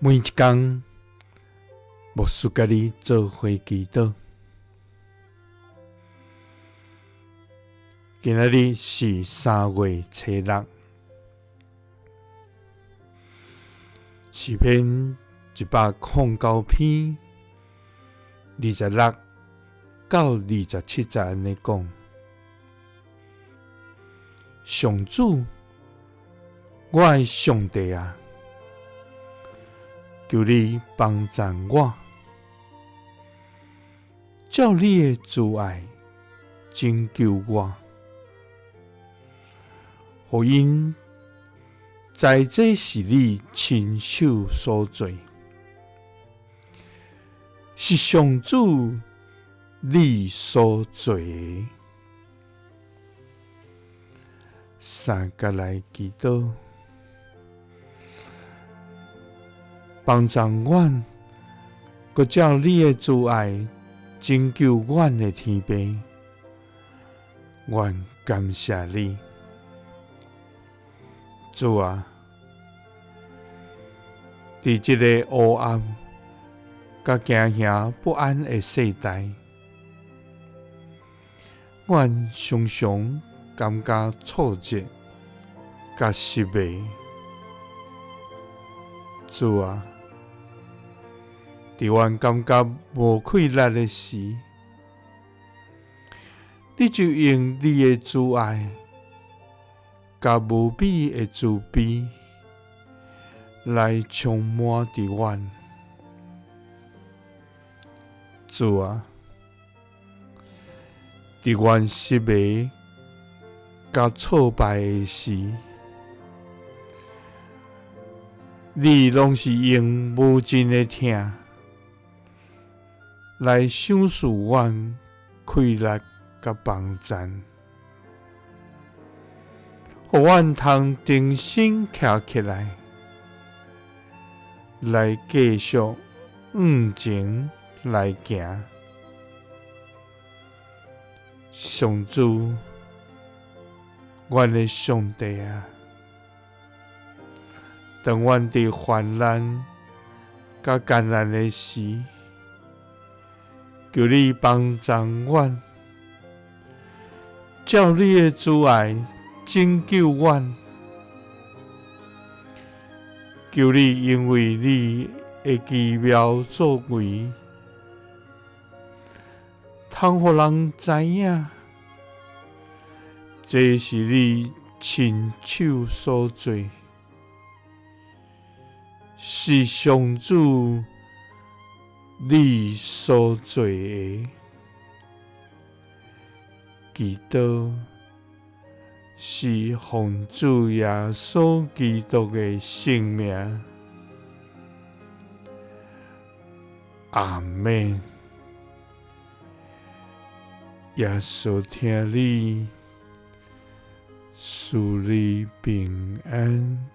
每一天，牧师甲你做伙祈祷。今仔日是3月初6，诗篇109篇26到27节安尼讲：上主，我的上帝啊，求你帮助我，照你的慈爱拯救我，互因知这是你亲手所做，是上主你所做的。三个来祈祷，帮助阮，佮照你的慈爱拯救阮的天父，愿感谢你。主啊，伫这个黑暗甲惊吓不安的世代，阮常常感觉挫折甲失望。主啊，伫阮感觉无气力的时，你就用你的慈爱甲无比的慈悲来充满伫阮。主啊，伫阮失迷甲挫败的时，你拢是用无尽的疼来赏赐阮气力甲帮助，互阮通重新站起来，来继续向前来行。上主，阮的上帝啊，当阮伫患难甲艰难的时，求你帮助阮，照你的慈爱拯救阮。求你因为你的奇妙作为，通互人知影，这是你亲手所做，是上主你所做的。祈祷是奉主耶稣基督的圣名，阿们。耶稣听你，赐你平安。